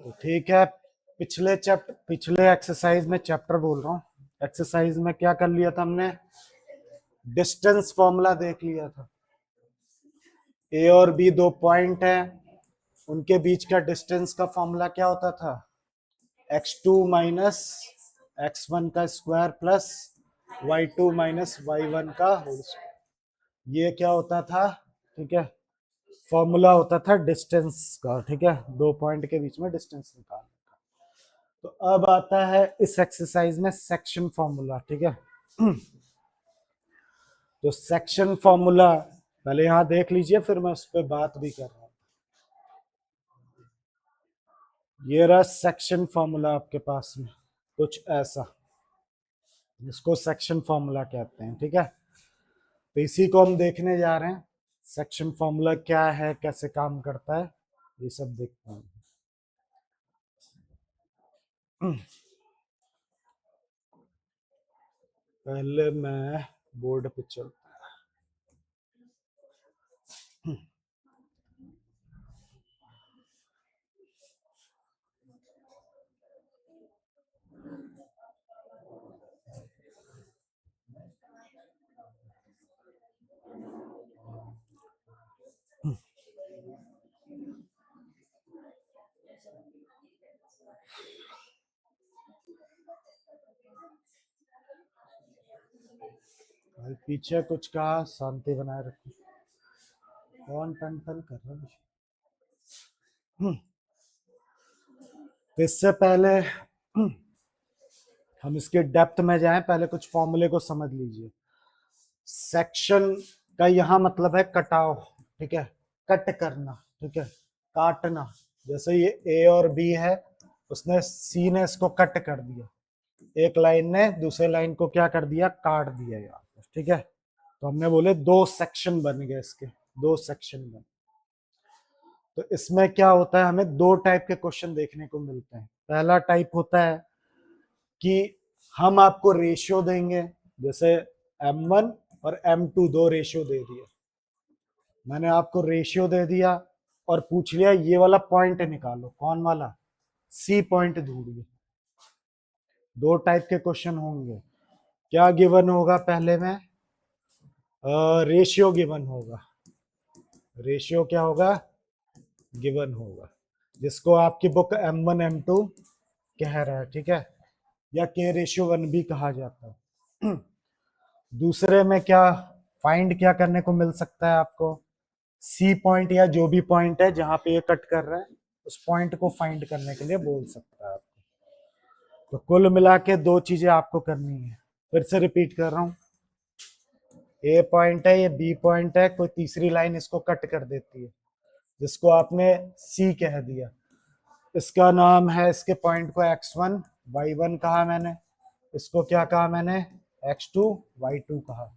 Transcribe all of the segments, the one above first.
तो ठीक है, पिछले एक्सरसाइज में चैप्टर बोल रहा हूँ, एक्सरसाइज में क्या कर लिया था हमने, डिस्टेंस फॉर्मूला देख लिया था। ए और बी दो पॉइंट है, उनके बीच का डिस्टेंस का फॉर्मूला क्या होता था, x2 माइनस x1 का square plus y2 minus y1 का होल स्क्वायर। ये क्या होता था, ठीक है, फॉर्मूला होता था डिस्टेंस का। ठीक है, दो पॉइंट के बीच में डिस्टेंस निकालने का। तो अब आता है इस एक्सरसाइज में सेक्शन फॉर्मूला। ठीक है, तो सेक्शन फॉर्मूला पहले यहां देख लीजिए, फिर मैं उस पर बात भी कर रहा हूं। ये रहा सेक्शन फॉर्मूला आपके पास में, कुछ ऐसा, इसको सेक्शन फॉर्मूला कहते हैं। ठीक है, तो इसी को हम देखने जा रहे हैं, सेक्शन फॉर्मूला क्या है, कैसे काम करता है, ये सब देखते हैं। पहले मैं बोर्ड पे चल, पीछे कुछ कहा, शांति बनाए रखो, कौन टन टन कर रहा है। तो इससे पहले हम इसके डेप्थ में जाएं, पहले कुछ फॉर्मूले को समझ लीजिए। सेक्शन का यहां मतलब है कटाव। ठीक है, कट करना, ठीक है, काटना। जैसे ये ए और बी है, उसने सी ने इसको कट कर दिया, एक लाइन ने दूसरे लाइन को क्या कर दिया, काट दिया यहाँ पर। ठीक है, तो हमने बोले दो सेक्शन बन गए इसके, दो सेक्शन बन। तो इसमें क्या होता है, हमें दो टाइप के क्वेश्चन देखने को मिलते हैं। पहला टाइप होता है कि हम आपको रेशियो देंगे, जैसे m1 और m2 दो रेशियो दे दिए, मैंने आपको रेशियो दे दिया और पूछ लिया ये वाला पॉइंट निकालो, कौन वाला, सी पॉइंट ढूंढिए। दो टाइप के क्वेश्चन होंगे। क्या गिवन होगा, पहले में रेशियो गिवन होगा, रेशियो क्या होगा, गिवन होगा, जिसको आपकी बुक m1 m2 कह रहा है। ठीक है, या के रेशियो 1 भी कहा जाता है। दूसरे में क्या फाइंड क्या करने को मिल सकता है आपको, सी पॉइंट या जो भी पॉइंट है जहां पे ये कट कर रहा है, उस पॉइंट को फाइंड करने के लिए बोल सकता है आपको। तो कुल मिला के दो चीजें आपको करनी है, फिर से रिपीट कर रहा हूँ। ए पॉइंट है, ये बी पॉइंट है, कोई तीसरी लाइन इसको कट कर देती है, जिसको आपने सी कह दिया। इसका नाम है, इसके पॉइंट को x1 y1 कहा मैंने, इसको क्या कहा मैंने, x2 y2 कहा।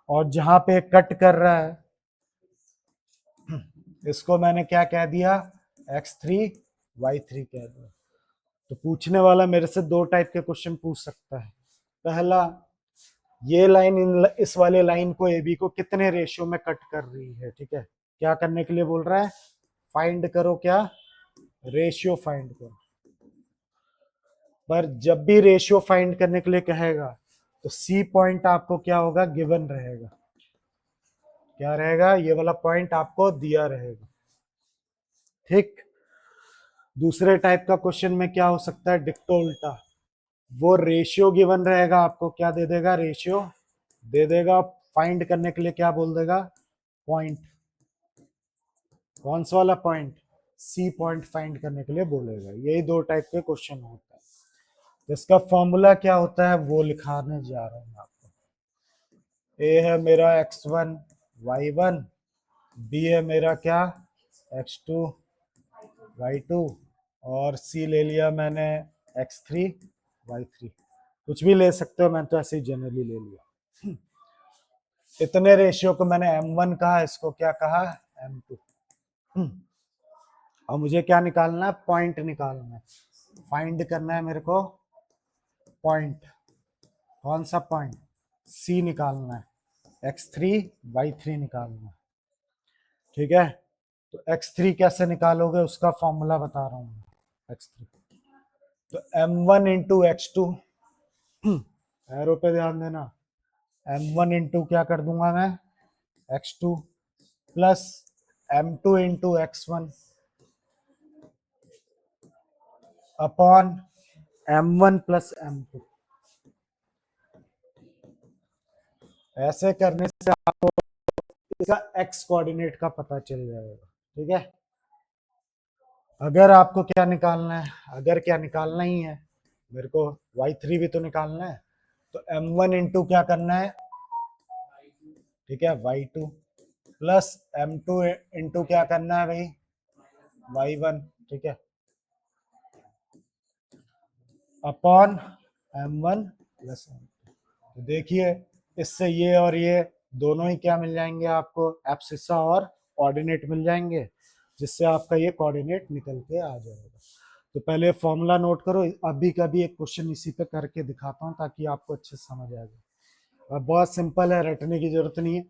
और जहां पे कट कर रहा है, इसको मैंने क्या कह दिया, x3 y3 कह दिया। तो पूछने वाला मेरे से दो टाइप के क्वेश्चन पूछ सकता है। पहला, ये लाइन इस वाले लाइन को ए बी को कितने रेशियो में कट कर रही है। ठीक है, क्या करने के लिए बोल रहा है, फाइंड करो, क्या, रेशियो फाइंड करो। पर जब भी रेशियो फाइंड करने के लिए कहेगा तो सी पॉइंट आपको क्या होगा, गिवन रहेगा, क्या रहेगा, ये वाला पॉइंट आपको दिया रहेगा। ठीक, दूसरे टाइप का क्वेश्चन में क्या हो सकता है, डिक्टो उल्टा, वो रेशियो गिवन रहेगा, आपको क्या दे देगा, रेशियो दे देगा, फाइंड करने के लिए क्या बोल देगा, पॉइंट, कौन सा वाला पॉइंट, सी पॉइंट फाइंड करने के लिए बोलेगा। यही दो टाइप के क्वेश्चन होता है। इसका फॉर्मूला क्या होता है वो लिखाने जा रहा हूं आपको। ए है मेरा x1 y1, बी है मेरा क्या, x2 y2, और सी ले लिया मैंने x3 y3। कुछ भी ले सकते हो, मैं तो ऐसे ही जनरली ले लिया। इतने रेशियो को मैंने m1 कहा, इसको क्या कहा, m2। और मुझे क्या निकालना है, पॉइंट निकालना है, फाइंड करना है मेरे को पॉइंट, कौन सा पॉइंट, सी निकालना है, x3 y3 निकालना है। ठीक है, तो x3 कैसे निकालोगे, उसका फॉर्मूला बता रहा हूँ। x3। तो m1 इंटू x2, एरो पे ध्यान देना, m1 इंटू क्या कर दूंगा मैं, x2 plus m2 into x1 upon m1 plus m2। ऐसे करने से आपको इसका x कोऑर्डिनेट का पता चल जाएगा। ठीक है, अगर आपको क्या निकालना है, अगर क्या निकालना ही है, मेरे को y3 भी तो निकालना है, तो m1 इंटू क्या करना है, ठीक है, y2 प्लस m2 इंटू क्या करना है भाई, y1, ठीक है, अपॉन m1 प्लस m2। तो देखिए इससे ये और ये दोनों ही क्या मिल जाएंगे आपको, एब्सिसा और ऑर्डिनेट मिल जाएंगे, जिससे आपका ये कोऑर्डिनेट निकल के आ जाएगा। तो पहले फॉर्मूला नोट करो, अभी का भी एक क्वेश्चन इसी पे करके दिखाता हूँ ताकि आपको अच्छे से समझ आ जाए। और बहुत सिंपल है, रटने की जरूरत नहीं है,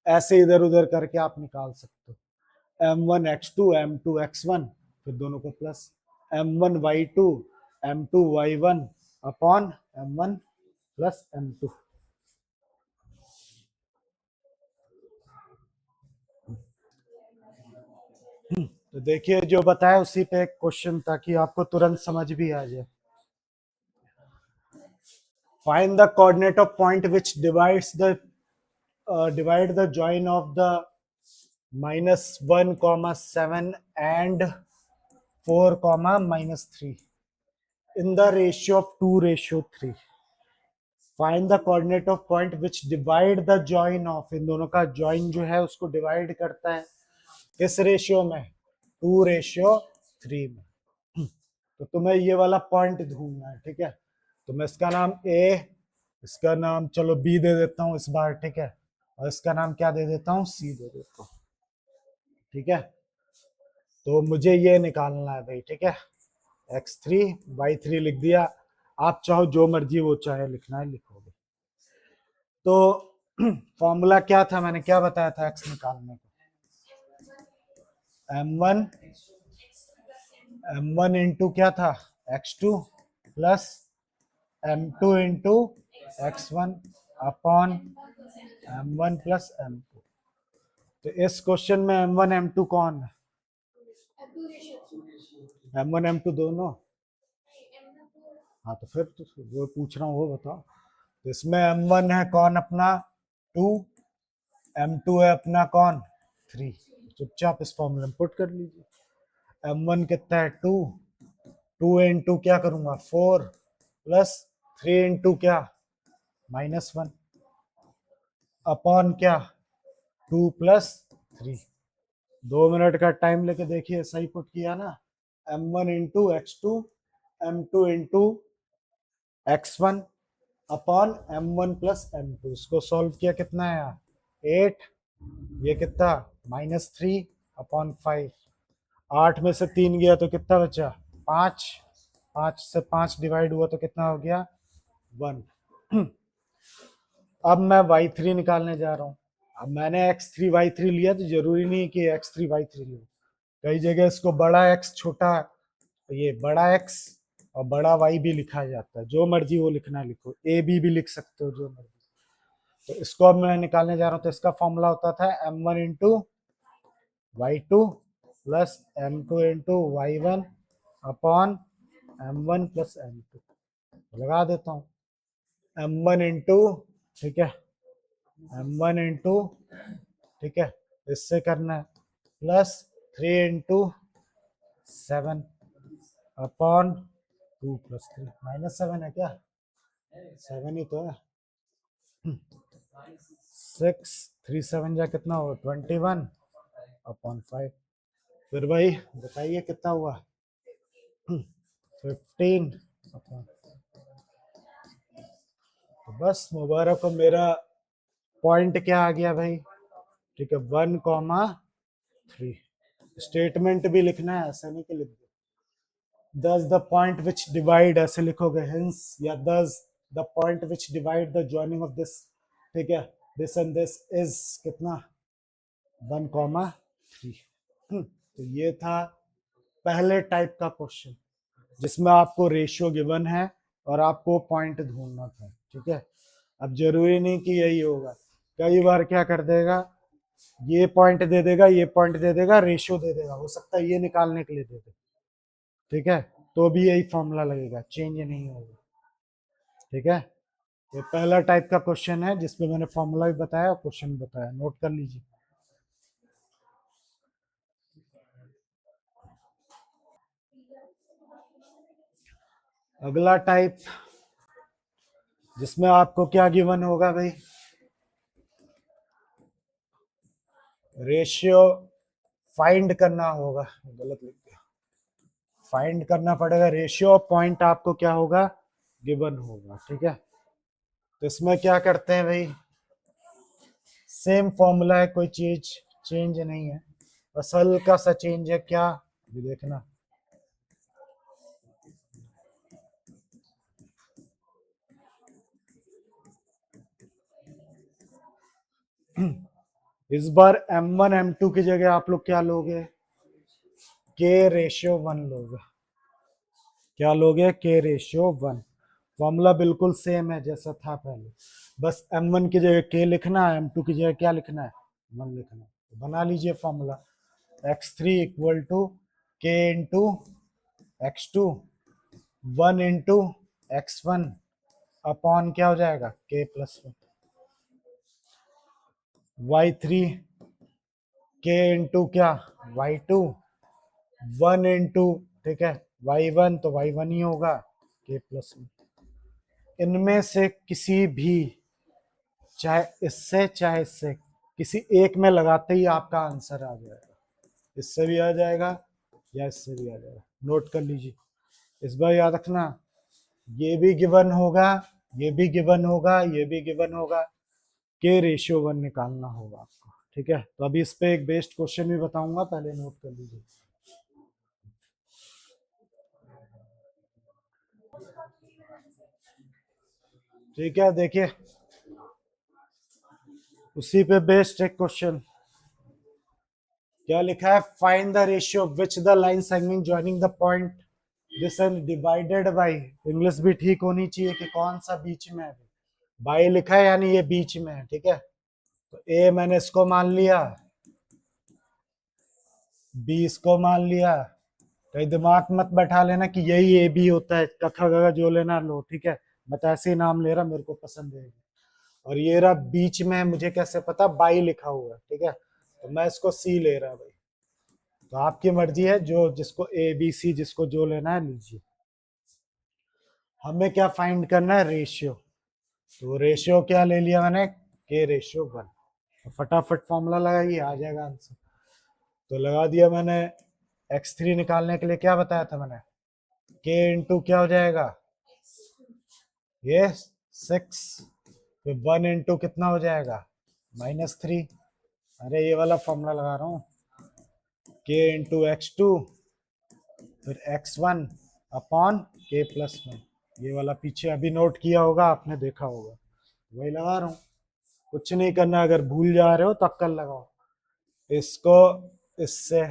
ऐसे इधर उधर करके आप निकाल सकते हो। m1 x2 m2 x1, फिर दोनों को plus m1 y2 m2 y1 upon m1 plus m2। तो देखिए जो बताया उसी पे एक क्वेश्चन, ताकि आपको तुरंत समझ भी आ जाए। Find the coordinate of point which divides the divide the join of the -1, 7 and 4, -3 in the ratio of 2:3। Find the coordinate of point which divide the join of, इन दोनों का जॉइन जो है उसको डिवाइड करता है किस रेशियो में, 2:3 में। तो तुम्हें ये वाला पॉइंट ढूंढना है, ठीक है। तो मैं इसका नाम ए, इसका नाम चलो बी दे देता हूँ इस बार, ठीक है, और इसका नाम क्या दे देता हूँ, सी दे देता हूँ, ठीक है। तो मुझे ये निकालना है भाई, ठीक है, x3 y3 लिख दिया, आप चाहो जो मर्जी वो चाहे लिखना है लिखोगे। तो फॉर्मूला क्या था, मैंने क्या बताया था x निकालने को, m1 इंटू क्या था, x2 plus m2 into x1 upon m1 plus m2। तो इस क्वेश्चन में m1 m2 कौन है, m1 m2 दोनों, हाँ तो फिर तो वो पूछ रहा हूँ वो बताओ। तो इसमें m1 है कौन अपना 2, m2 है अपना कौन 3। चुपचाप इस फॉर्मूले में पुट कर लीजिए। m1 कितना है 2, 2 इंटू क्या करूंगा 4 प्लस 3 इंटू क्या -1 अपॉन क्या 2 प्लस 3। 2 मिनट का टाइम लेके देखिए, सही पुट किया ना, m1 into x2 m2 into x1 upon m1 plus m2। इसको सॉल्व किया कितना आया 8, ये कितना -3 अपॉन 5। 8 में से 3 गया तो कितना बचा 5, 5 से 5 डिवाइड हुआ तो कितना हो गया 1। अब मैं y3 निकालने जा रहा हूँ। अब मैंने x3 y3 लिया तो जरूरी नहीं है कि x3 y3 लिया, कई जगह इसको बड़ा x छोटा, ये बड़ा x और बड़ा y भी लिखा जाता है, जो मर्जी वो लिखना लिखो, ए बी भी लिख सकते हो जो मर्जी। तो इसको अब मैं निकालने जा रहा हूँ, तो इसका फॉर्मूला होता था m1 into y2 plus m2 into y1 upon m1 plus m2। लगा देता हूँ m1 इंटू, ठीक है, m1 इंटू, ठीक है, इससे करना है प्लस 3 इंटू 7 अपॉन 2 प्लस 3 -7 है क्या, 7 ही तो है। 6 3 7 जा कितना हुआ 21 अपॉन 5। फिर भाई बताइए कितना हुआ 15 अपॉन। तो बस मुबारक हो, मेरा पॉइंट क्या आ गया भाई, ठीक है, 1,3। स्टेटमेंट भी लिखना है, ऐसा नहीं कि लिख दो दस द पॉइंट विच डिवाइड, ऐसे लिखोगे हिंस, या दस the point which divide the joining of this, ठीक है, दिस एंड दिस इज कितना 1,3। तो ये था पहले टाइप का क्वेश्चन। जिसमें आपको रेशियो गिवन है और आपको पॉइंट ढूंढना था, ठीक है। अब जरूरी नहीं कि यही होगा, कई बार क्या कर देगा, ये पॉइंट दे देगा, ये पॉइंट दे देगा, रेशियो दे देगा, हो सकता है ये निकालने के लिए दे दे, ठीक है, तो भी यही फॉर्मूला लगेगा, चेंज नहीं होगा, ठीक है। ये पहला टाइप का क्वेश्चन है जिसमें मैंने फॉर्मूला भी बताया और क्वेश्चन भी बताया, नोट कर लीजिए। अगला टाइप जिसमें आपको क्या गिवन होगा भाई, रेशियो फाइंड करना होगा, गलत लिख दिया, फाइंड करना पड़ेगा, रेशियो ऑफ पॉइंट आपको क्या होगा, गिवन होगा, ठीक है। तो इसमें क्या करते हैं भाई, सेम फॉर्मूला है, कोई चीज चेंज नहीं है, बस हल्का सा चेंज है, क्या ये देखना, इस बार m1 m2 की जगह आप लोग क्या लोगे, के रेशियो 1 लोगे, क्या लोगे, के रेशियो 1। फॉर्मूला बिल्कुल सेम है जैसा था पहले, बस m1 की जगह के लिखना है, m2 की जगह क्या लिखना है, 1 लिखना है। तो बना लीजिए फॉर्मूला, x3 इक्वल टू के into x2 1 into x1 upon क्या हो जाएगा, के प्लस 1, y3 के इंटू क्या, y2 1 इंटू, ठीक है, y1 तो y1 ही होगा, के प्लस 1। इनमें से किसी भी, चाहे इससे किसी एक में लगाते ही आपका आंसर आ जाएगा, इससे भी आ जाएगा या इससे भी आ जाएगा, नोट कर लीजिए। इस बार याद रखना, ये भी गिवन होगा, ये भी गिवन होगा, ये भी गिवन होगा, के रेशियो 1 निकालना होगा आपको, ठीक है। तो अभी इस पे एक बेस्ड क्वेश्चन भी बताऊंगा, पहले नोट कर लीजिए। ठीक है, देखिए उसी पे बेस्ड एक क्वेश्चन, क्या लिखा है, find the ratio which the line segment joining the point this and divided by, English भी ठीक होनी चाहिए कि कौन सा बीच में है, बाई लिखा है यानी ये बीच में है, ठीक है। तो ए मैंने इसको मान लिया, बी इसको मान लिया, कहीं दिमाग मत बैठा लेना कि यही ए बी होता है, कखा गगा जो लेना लो, ठीक है, मैं तो ऐसे ही नाम ले रहा, मेरे को पसंद है। और ये रहा बीच में, मुझे कैसे पता, बाई लिखा हुआ है, ठीक है, तो मैं इसको सी ले रहा भाई। तो आपकी मर्जी है, जो जिसको ए बी सी जिसको जो लेना है लीजिए। हमें क्या फाइंड करना है, रेशियो, तो रेशियो क्या ले लिया मैंने, के रेशियो 1। तो फटाफट फॉर्मूला लगाइए, आ जाएगा आंसर। तो लगा दिया मैंने, x3 निकालने के लिए क्या बताया था मैंने, k इंटू क्या हो जाएगा, ये 6, फिर 1 इंटू कितना हो जाएगा, -3, अरे ये वाला फॉर्मूला लगा रहा हूँ, k इंटू x2 फिर x1 अपॉन k प्लस 1, ये वाला पीछे अभी नोट किया होगा आपने, देखा होगा, वही लगा रहा हूँ। कुछ नहीं करना, अगर भूल जा रहे हो तो अक्कल लगाओ, इसको इससे,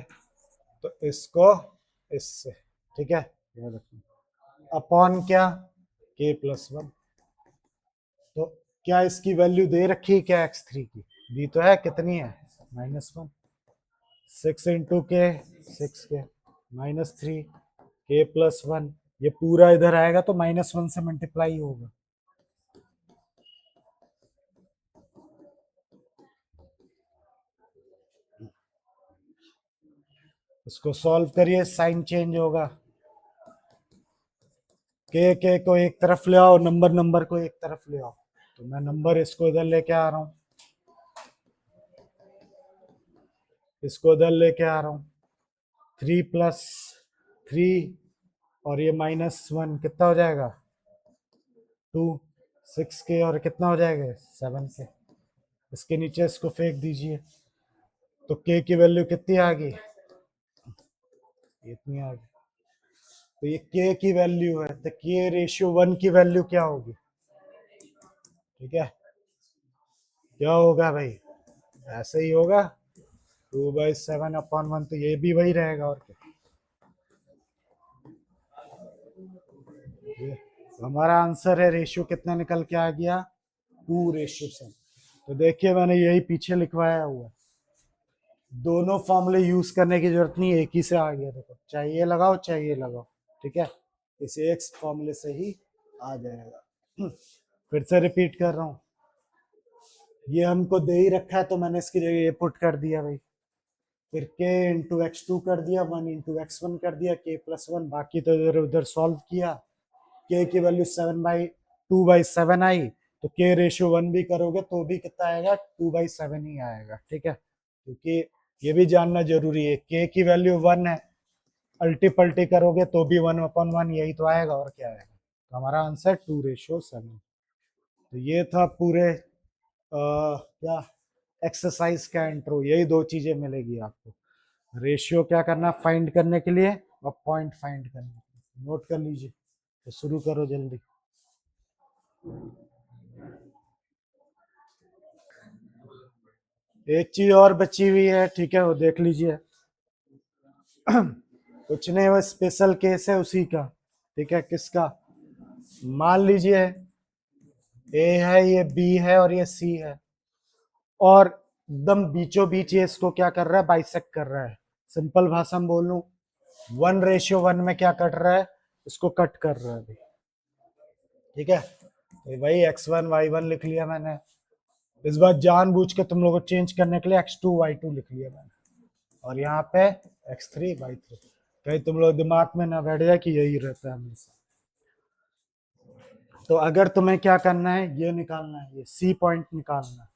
तो इसको इससे, ठीक है, याद रखना, अपॉन क्या, k प्लस 1। तो क्या इसकी वैल्यू दे रखी है क्या, x3 की दी तो है, कितनी है, -1, 6 इंटू के 6 के -3 k प्लस 1, ये पूरा इधर आएगा तो -1 से मल्टीप्लाई होगा। इसको सॉल्व करिए, साइन चेंज होगा, के को एक तरफ ले आओ, नंबर नंबर को एक तरफ ले आओ, तो मैं नंबर इसको इधर लेके आ रहा हूँ, इसको इधर लेके आ रहा हूँ, 3 प्लस 3 और ये -1 कितना हो जाएगा, 2, 6 के और कितना हो जाएगा, 7 के, इसके नीचे इसको फेंक दीजिए, तो के की वैल्यू कितनी आ गई, इतनी आ गई। तो ये के की वैल्यू है, तो के रेशियो 1 की वैल्यू क्या होगी, ठीक है, क्या होगा भाई, ऐसे ही होगा, 2/7 अपॉन 1, तो ये भी वही रहेगा और क्या। ये हमारा आंसर है, रेशियो कितना निकल के आ गया, 2:7। तो देखिए मैंने यही पीछे लिखवाया हुआ है, दोनों फॉर्मूले यूज करने की जरूरत नहीं, एक ही से आ गया। देखो चाहे ये लगाओ चाहे ये लगाओ, ठीक है, इस एक फॉर्मूले से ही आ जाएगा। फिर से रिपीट कर रहा हूँ, ये हमको दे ही रखा है तो मैंने इसकी जगह ये पुट कर दिया भाई, फिर k इंटू एक्स टू कर दिया, 1 इंटू एक्स वन कर दिया, k+1, बाकी तो इधर उधर सॉल्व किया, k की वैल्यू 2/7 आई, तो k रेशियो 1 भी करोगे तो भी कितना आएगा, 2/7 ही आएगा, ठीक है, क्योंकि ये भी जानना जरूरी है, k की वैल्यू 1 है, अल्टी पल्टी करोगे तो भी 1/1 यही तो आएगा, और क्या आएगा। तो हमारा आंसर 2:7। तो ये था पूरे क्या एक्सरसाइज का इंट्रो, यही दो चीजें मिलेगी आपको, रेशियो क्या करना फाइंड करने के लिए और पॉइंट फाइंड करने के लिए, नोट कर लीजिए। तो शुरू करो जल्दी। एक चीज और बची हुई है, ठीक है, वो देख लीजिए। कुछ नहीं, वो स्पेशल केस है उसी का, ठीक है, किसका, मान लीजिए ए है, ये बी है और ये सी है, और एकदम बीचों बीच ये इसको क्या कर रहा है, बाइसेक्ट कर रहा है। सिंपल भाषा में बोलूं, 1:1 में क्या कट रहा है, इसको कट कर रहा है, ठीक है। तो भाई x1 y1 लिख लिया मैंने, इस बार जानबूझ के तुम लोगों को चेंज करने के लिए x2 y2 लिख लिया मैंने, और यहाँ पे x3 y3, कहीं तुम लोग दिमाग में ना बैठ जाए कि यही रहता है हमेशा। तो अगर तुम्हें क्या करना है, ये निकालना है, ये सी पॉइंट निकालना है,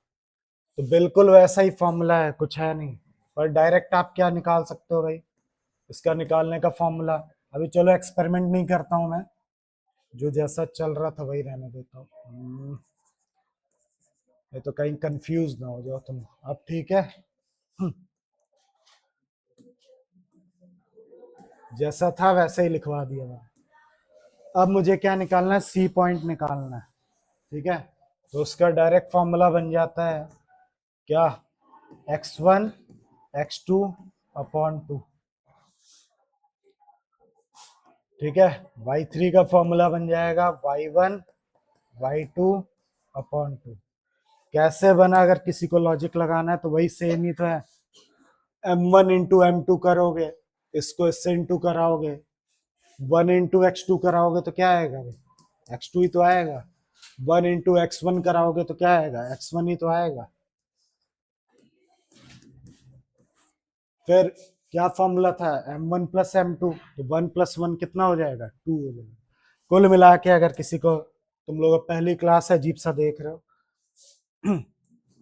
तो बिल्कुल वैसा ही फॉर्मूला है, कुछ है नहीं, पर डायरेक्ट आप क्या निकाल सकते हो भाई, इसका निकालने का फॉर्मूला। अभी चलो एक्सपेरिमेंट नहीं करता हूं मैं, जो जैसा चल रहा था वही रहने देता हूँ, ये तो कहीं कंफ्यूज ना हो जाओ तुम। अब ठीक है, जैसा था वैसे ही लिखवा दिया मैंने। अब मुझे क्या निकालना है, सी पॉइंट निकालना है, ठीक है। तो उसका डायरेक्ट फॉर्मूला बन जाता है क्या, x1 x2 अपॉन 2, ठीक है। y3 का फॉर्मूला बन जाएगा y1 y2 अपॉन 2। कैसे बना, अगर किसी को लॉजिक लगाना है तो वही सेम ही तो है, m1 इंटू m2 करोगे, इसको इससे इंटू कराओगे, 1 इंटू x2 कराओगे तो क्या आएगा भाई, x2 ही तो आएगा, 1 इंटू x1 कराओगे तो क्या आएगा, x1 ही तो आएगा। फिर क्या फॉर्मूला था, m1 प्लस m2, तो 1 + 1 कितना हो जाएगा, 2 हो जाएगा। कुल मिला के अगर किसी को, तुम लोग पहली क्लास है, अजीब सा देख रहे हो,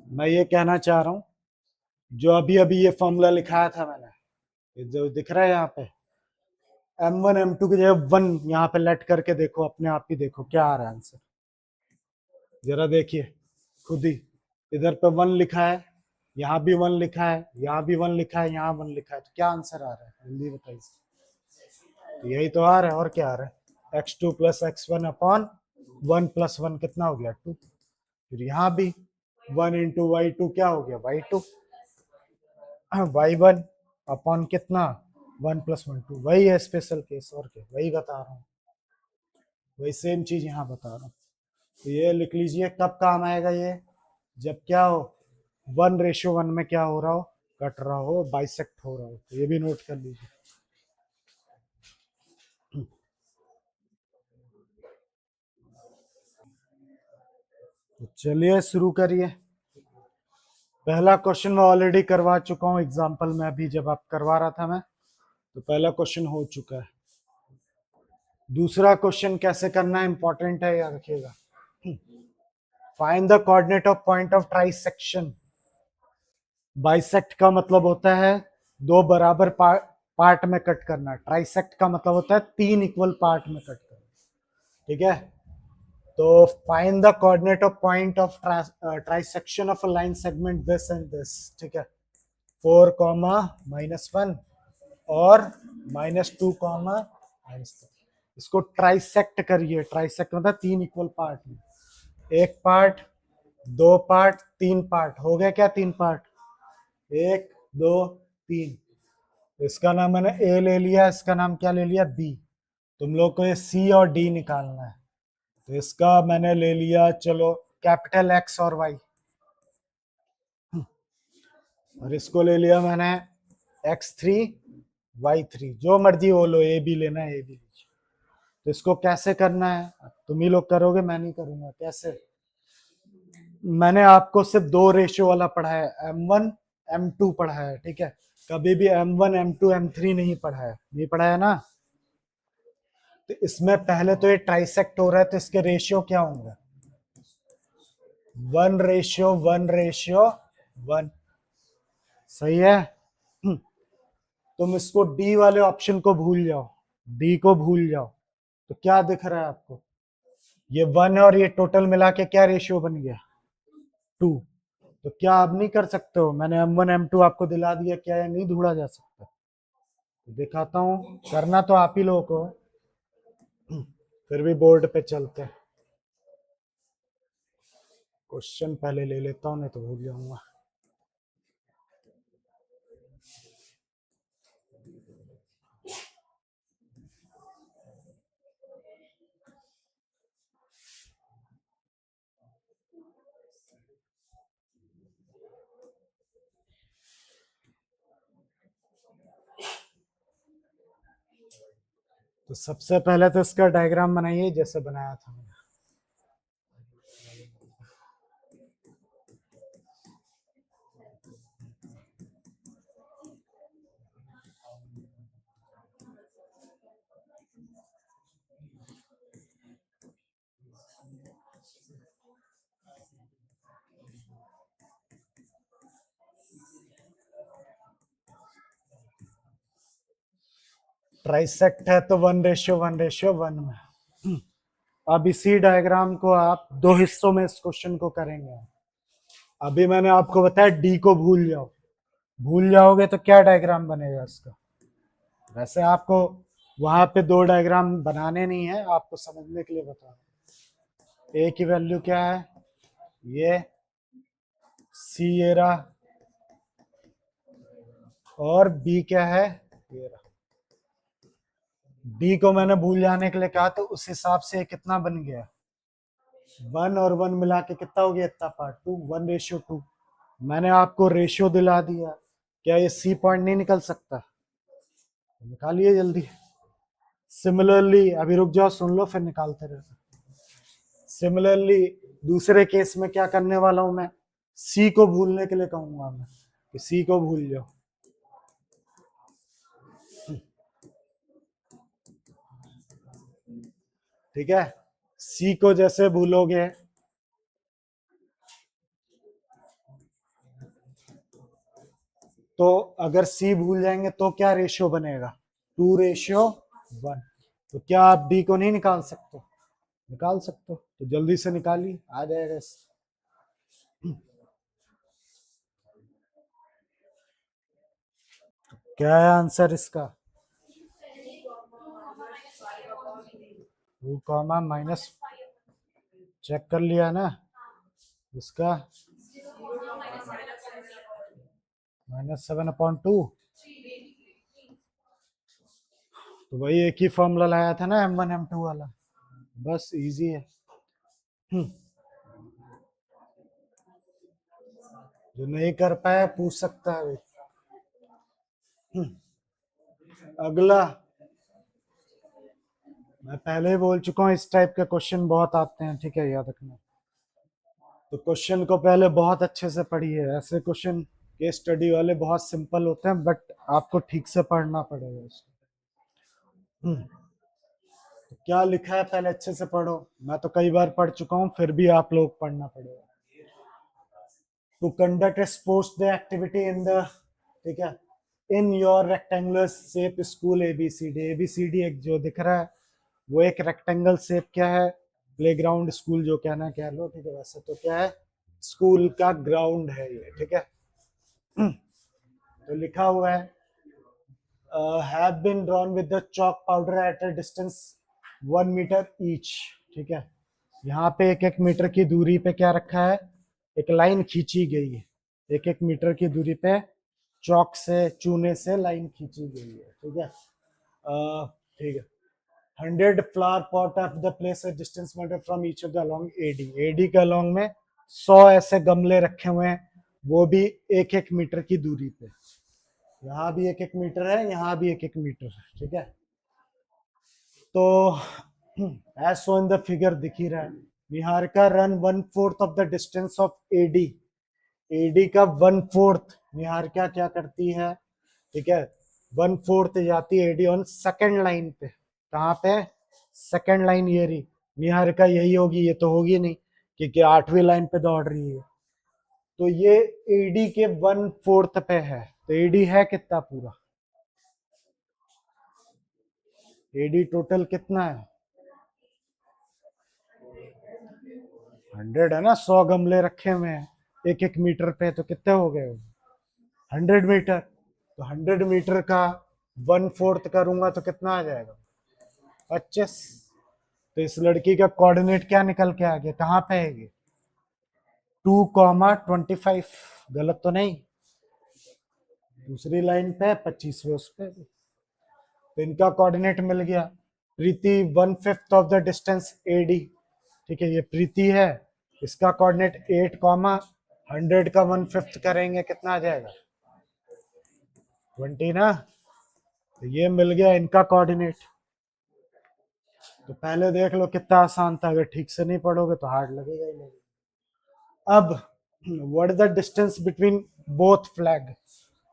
मैं ये कहना चाह रहा हूँ, जो अभी अभी ये फॉर्मूला लिखाया था मैंने, ये जो दिख रहा है यहाँ पे, m1 m2 की जगह 1 यहाँ पे लेट करके देखो, अपने आप ही देखो क्या आ रहा है आंसर, जरा देखिए खुद ही, इधर पे 1 लिखा है, यहाँ भी 1 लिखा है, यहाँ भी 1 लिखा है, यहाँ 1 लिखा है, तो क्या आंसर आ रहा है, जल्दी बताइए। तो यही तो आ रहा है, और क्या आ रहा है, x2 + x1 अपॉन 1 + 1 कितना हो गया, 2। फिर यहाँ भी 1 इंटू y2 क्या हो गया, y2, y1 अपॉन कितना, 1 + 1 2, वही है स्पेशल केस, और क्या, वही बता रहा हूँ, वही सेम चीज यहाँ बता रहा हूँ। तो ये लिख लीजिए, कब काम आएगा ये, जब क्या हो, 1:1 में क्या हो रहा हो, कट रहा हो, बाइसेक्ट हो रहा हो, तो ये भी नोट कर लीजिए। तो चलिए शुरू करिए। पहला क्वेश्चन मैं ऑलरेडी करवा चुका हूँ एग्जाम्पल में, अभी जब आप करवा रहा था मैं, तो पहला क्वेश्चन हो चुका है। दूसरा क्वेश्चन कैसे करना है इंपॉर्टेंट है, याद रखिएगा। Find the coordinate of point of trisection. Bisect का मतलब होता है दो बराबर पार्ट में कट करना, ट्राइसेक्ट का मतलब होता है 3 इक्वल पार्ट में कट करना, ठीक है। तो find the coordinate of point of trisection of a line segment this and this, ठीक है, 4, -1 और -2, -3। इसको ट्राइसेक्ट करिए, ट्राइसेक्ट मतलब 3 इक्वल पार्ट में, एक पार्ट, 2 पार्ट, 3 पार्ट, हो गया क्या, 3 पार्ट, 1 2 3। इसका नाम मैंने ए ले लिया, इसका नाम क्या ले लिया, बी। तुम लोग को ये सी और डी निकालना है। तो इसका मैंने ले लिया, चलो कैपिटल एक्स और वाई, और इसको ले लिया मैंने x3 y3, जो मर्जी वो लो, ए बी लेना है ए बी लीजिए। तो इसको कैसे करना है तुम ही लोग करोगे, मैं नहीं करूंगा। कैसे, मैंने आपको सिर्फ दो रेशियो वाला पढ़ा है, m1 m2 पढ़ा है, ठीक है। कभी भी m1 m2 m3 नहीं पढ़ा है, नहीं पढ़ा है ना। तो इसमें पहले तो ये ट्राइसेक्ट हो रहा है, तो इसके रेशियो क्या होंगे, 1:1:1। सही है। तुम इसको डी वाले ऑप्शन को भूल जाओ, डी को भूल जाओ। तो क्या दिख रहा है आपको, ये 1 और ये टोटल मिला के क्या रेशियो बन गया, 2। तो क्या आप नहीं कर सकते हो, मैंने m1 m2 आपको दिला दिया, क्या ये नहीं ढूंढा जा सकता। तो दिखाता हूं, करना तो आप ही लोगों को, फिर भी बोर्ड पे चलते हैं। क्वेश्चन पहले ले लेता हूं, नहीं तो भूल जाऊंगा। तो सबसे पहले तो इसका डायग्राम बनाइए जैसे बनाया था मैंने। ट्राइसेक्ट है तो 1:1:1 में। अब इसी डायग्राम को आप दो हिस्सों में इस क्वेश्चन को करेंगे। अभी मैंने आपको बताया डी को भूल जाओ, भूल जाओगे तो क्या डायग्राम बनेगा इसका। वैसे आपको वहां पे दो डायग्राम बनाने नहीं है, आपको समझने के लिए बता रहा हूं। ए की वैल्यू क्या है, ये सी ये रहा, और बी क्या है, ये रहा। डी को मैंने भूल जाने के लिए कहा, तो उस हिसाब से कितना बन गया, 1 और 1 मिला के कितना हो गया, इतना पार्ट 2, 1:2। मैंने आपको रेशियो दिला दिया, क्या ये सी पॉइंट नहीं निकल सकता, निकालिए जल्दी। सिमिलरली, अभी रुक जाओ, सुन लो फिर निकालते रहो। सिमिलरली दूसरे केस में क्या करने वाला हूं मैं, सी को भूलने के लिए कहूंगा मैं कि सी को भूल जाओ। ठीक है, सी को जैसे भूलोगे, तो अगर सी भूल जाएंगे तो क्या रेशियो बनेगा, 2:1। तो क्या आप डी को नहीं निकाल सकते, निकाल सकते हो, तो जल्दी से निकालिए, आ जाएगा। क्या है आंसर इसका, 2, चेक कर लिया ना इसका, -7/2। तो वही एक ही फॉर्मूला लाया था ना m1 m2 वाला, बस इजी है। जो नहीं कर पाया पूछ सकता है। अगला, मैं पहले ही बोल चुका हूँ इस टाइप के क्वेश्चन बहुत आते हैं, ठीक है, याद रखना। तो क्वेश्चन को पहले बहुत अच्छे से पढ़िए, ऐसे क्वेश्चन केस स्टडी वाले बहुत सिंपल होते हैं, बट आपको ठीक से पढ़ना पड़ेगा इसको। तो क्या लिखा है पहले अच्छे से पढ़ो, मैं तो कई बार पढ़ चुका हूँ, फिर भी आप लोग पढ़ना पड़ेगा। To conduct a sports day activity in the, ठीक है, in your rectangular shape school ABCD, ABCD एक जो दिख रहा है वो एक रेक्टेंगल शेप क्या है, प्लेग्राउंड स्कूल जो कहना कह लो, ठीक है। वैसे तो क्या है, स्कूल का ग्राउंड है ये, ठीक है। तो लिखा हुआ है have been drawn with the chalk powder at a distance 1 metre each, ठीक है। यहाँ पे 1-1 मीटर की दूरी पे क्या रखा है, एक लाइन खींची गई है, 1-1 मीटर की दूरी पे चौक से, चूने से लाइन खींची गई है, ठीक है। ठीक है, 100 flower pot of the place distance metre from each of the along A D, A D के अलोंग में 100 ऐसे गमले रखे हुए हैं, वो भी 1-1 मीटर की दूरी पे। यहाँ भी 1-1 मीटर है, यहाँ भी 1-1 मीटर है, ठीक है। तो as so in the figure दिख ही रहा है, Niharika run 1/4 of the distance of A D, A D का 1/4 निहारिका क्या करती है, ठीक है, 1/4 जाती है एडी ऑन सेकंड लाइन पे। कहाँ पे? सेकंड लाइन ये रही, निहारिका यही होगी, ये तो होगी नहीं क्योंकि 8वीं लाइन पे दौड़ रही है। तो ये एडी के 1/4 पे है, तो एडी है कितना पूरा, एडी टोटल कितना है 100 है ना, 100 गमले रखे हुए हैं 1-1 मीटर पे, तो कितने हो गए 100 मीटर। तो 100 मीटर का 1/4 करूंगा तो कितना आ जाएगा 25। तो इस लड़की का कोऑर्डिनेट क्या निकल के आ गया, कहाँ पे है ये 2,25, गलत तो नहीं, दूसरी लाइन पे 25 उस पे। तो इनका कोऑर्डिनेट मिल गया। प्रीति 1/5 ऑफ द डिस्टेंस एडी, ठीक है, ये प्रीति है, इसका कोऑर्डिनेट 8, 100 का 1/5 करेंगे कितना आ जाएगा 20 ना। तो ये मिल गया इनका कोऑर्डिनेट। तो पहले देख लो कितना आसान था, अगर ठीक से नहीं पढ़ोगे तो हार्ड लगेगा ही लगेगा। अब what is the distance between both flag,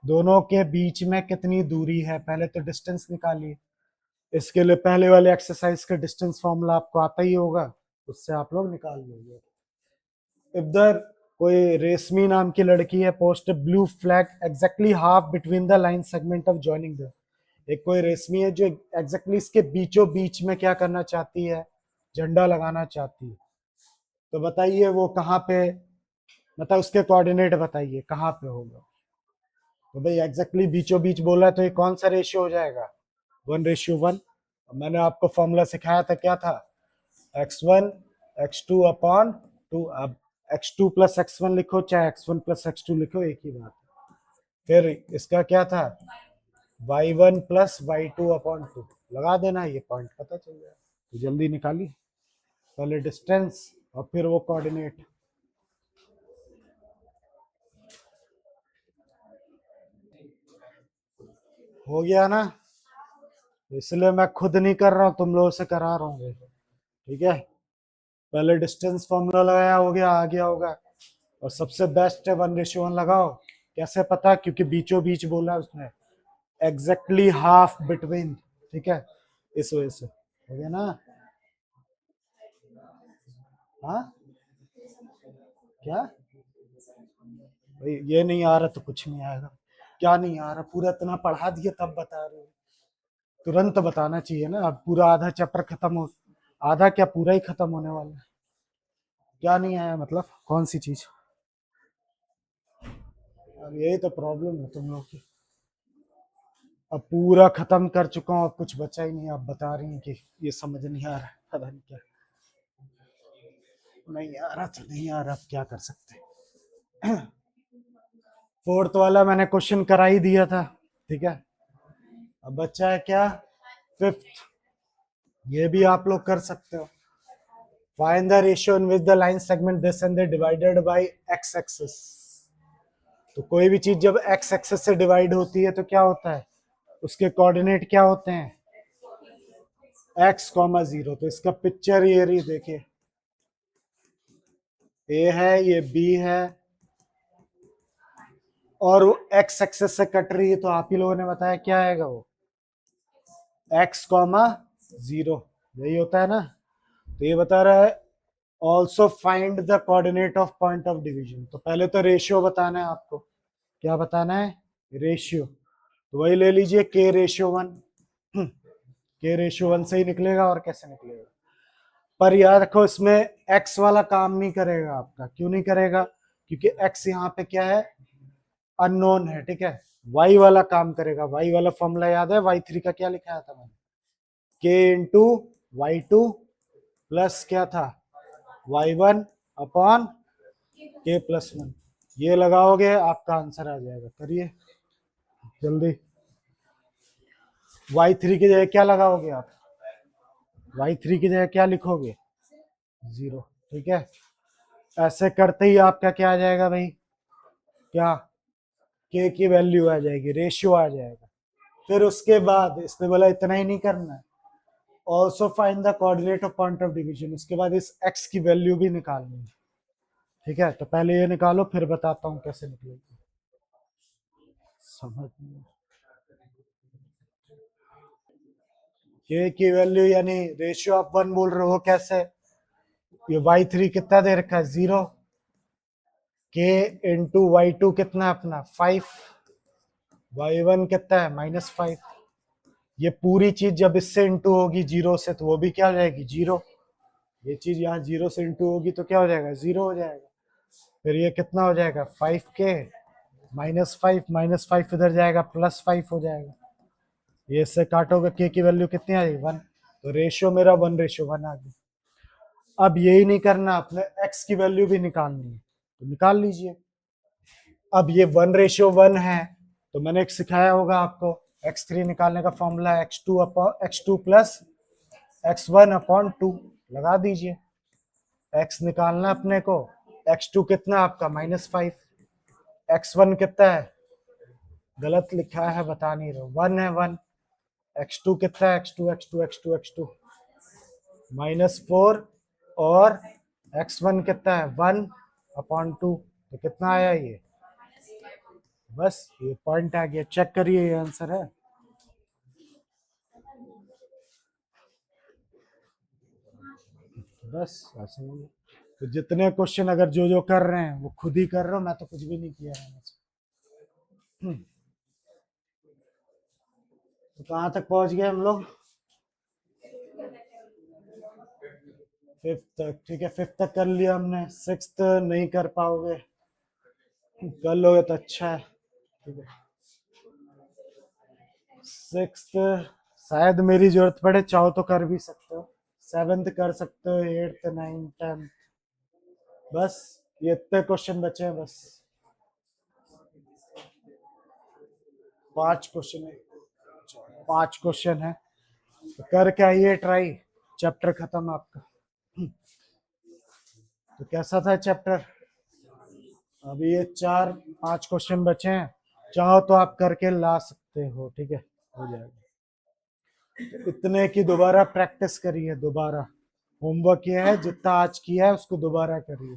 दोनों के बीच में कितनी दूरी है, पहले तो डिस्टेंस निकालिए। इसके लिए पहले वाले एक्सरसाइज का डिस्टेंस फॉर्मूला आपको आता ही होगा, उससे आप लोग निकाल लोगे। इधर कोई रेशमी नाम की लड़की है, post blue flag exactly half between the line segment of joining the, एक कोई रेशमी है जो एग्जैक्टली इसके बीचों बीच में क्या करना चाहती है, झंडा लगाना चाहती है। तो बताइए वो कहाँ पे, मतलब उसके कोऑर्डिनेट बताइए कहाँ पे होगा। तो भाई एग्जैक्टली बीचों बीच बोला है, तो ये कौन सा रेशियो हो जाएगा 1:1। मैंने आपको फॉर्मूला सिखाया था, क्या था x1 x2 अपॉन 2। अब x2 प्लस x1 लिखो चाहे x1 प्लस x2 लिखो, एक ही बात। फिर इसका क्या था y1 प्लस y2 अपॉन 2, लगा देना, ये पॉइंट पता चल जाएगा। तो जल्दी निकाली, पहले डिस्टेंस और फिर वो कोऑर्डिनेट। हो गया ना, इसलिए मैं खुद नहीं कर रहा हूँ, तुम लोगों से करा रहा हूँ, ठीक है। पहले डिस्टेंस फॉर्मूला लगाया, हो गया, आ गया होगा। और सबसे बेस्ट है 1:1 लगाओ। कैसे पता, क्योंकि बीचों बीच बोला उसने, एग्जैक्टली हाफ बिटवीन, ठीक है, इस वजह से हो गया ना। हाँ क्या भाई, ये नहीं आ रहा तो कुछ नहीं आएगा, क्या नहीं आ रहा, पूरा इतना पढ़ा दिया तब बता रहे हो, तुरंत बताना चाहिए ना। अब पूरा आधा चैप्टर खत्म हो, आधा क्या पूरा ही खत्म होने वाला है, क्या नहीं आया मतलब कौन सी चीज। अब यही तो प्रॉब्लम है तुम लोग की, अब पूरा खत्म कर चुका हूँ, अब कुछ बचा ही नहीं, आप बता रही हैं कि ये समझ नहीं आ रहा, पता नहीं क्या, नहीं आ रहा तो नहीं आ रहा, अब क्या कर सकते। फोर्थ वाला मैंने क्वेश्चन करा ही दिया था, ठीक है। अब बच्चा है क्या फिफ्थ, ये भी आप लोग कर सकते हो। Find the ratio in which the line segment this and that divided by x axis. तो कोई भी चीज जब एक्स एक्सिस से डिवाइड होती है तो क्या होता है, उसके कोऑर्डिनेट क्या होते हैं x, 0। तो इसका पिक्चर ये रही, देखिए ए है, ये बी है, और वो एक्स एक्सेस से कट रही है, तो आप ही लोगों ने बताया क्या आएगा वो x, 0, यही होता है ना। तो ये बता रहा है also find the coordinate of point of division. तो पहले तो रेशियो बताना है आपको, क्या बताना है रेशियो, तो वही ले लीजिए k:1। k:1 से ही निकलेगा, और कैसे निकलेगा। पर याद रखो इसमें x वाला काम नहीं करेगा आपका, क्यों नहीं करेगा, क्योंकि x यहाँ पे क्या है अननोन है, ठीक है। y वाला काम करेगा, y वाला फॉर्मूला याद है, y3 का क्या लिखाया था मैंने, k इंटू y2 प्लस क्या था y1 अपॉन k+1। ये लगाओगे आपका आंसर आ जाएगा, करिए जल्दी। y3 की जगह क्या लगाओगे आप y3 की जगह क्या लिखोगे 0, ठीक है। ऐसे करते ही आपका क्या आ जाएगा भाई, क्या k की वैल्यू आ जाएगी, रेशियो आ जाएगा। फिर उसके बाद इसने बोला इतना ही नहीं करना है, also find the coordinate of point of division, उसके बाद इस x की वैल्यू भी निकालनी है, ठीक है। तो पहले ये निकालो फिर बताता हूँ कैसे निकलेगी, समझ में। k की वैल्यू यानी रेशियो ऑफ 1 बोल रहे हो कैसे, ये y3 कितना दे रखा है 0, k इंटू y2 कितना है अपना 5, y1 कितना है -5। ये पूरी चीज जब इससे इंटू होगी 0 से तो वो भी क्या हो जाएगी 0, ये चीज यहाँ 0 से इंटू होगी तो क्या हो जाएगा 0 हो जाएगा। फिर ये कितना हो जाएगा 5k -5 इधर जाएगा +5 हो जाएगा, ये इससे काटोगे k की वैल्यू कितनी आ जाएगी 1, तो रेशियो मेरा 1:1 आ गया। अब यही नहीं करना, अपने x की वैल्यू भी निकालनी है तो निकाल लीजिए। अब ये 1:1 है तो मैंने एक सिखाया होगा आपको, x3 निकालने का फॉर्मूला x2 प्लस x1/2 लगा दीजिए। x निकालना अपने को, x2 कितना आपका -5, x1 कितना है, गलत लिखा है बता नहीं रहा, 1 है 1, x2 कितना है x2 -4 और x1 कितना है 1/2, तो कितना आया ये, बस ये पॉइंट आ गया, चेक करिए ये आंसर है। बस ऐसे ही है। तो जितने क्वेश्चन अगर जो जो कर रहे हैं वो खुद ही कर रहे हो, मैं तो कुछ भी नहीं किया है। तो कहाँ तक पहुंच गए हम लोग, 5th तक, ठीक है 5th तक कर लिया हमने, 6th नहीं कर पाओगे, कर लोगे तो अच्छा है, ठीक है। 6th शायद मेरी जरूरत पड़े, चाहो तो कर भी सकते हो, 7th कर सकते हो, 8th 9th 10th, बस ये इतने क्वेश्चन बचे हैं, बस 5 क्वेश्चन है, 5 क्वेश्चन है, तो करके आइए ट्राई, चैप्टर खत्म आपका। तो कैसा था चैप्टर, अभी ये 4-5 क्वेश्चन बचे हैं, चाहो तो आप करके ला सकते हो, ठीक है हो जाएगा। इतने की दोबारा प्रैक्टिस करिए, दोबारा होमवर्क ये है जितना आज किया है उसको दोबारा करिए।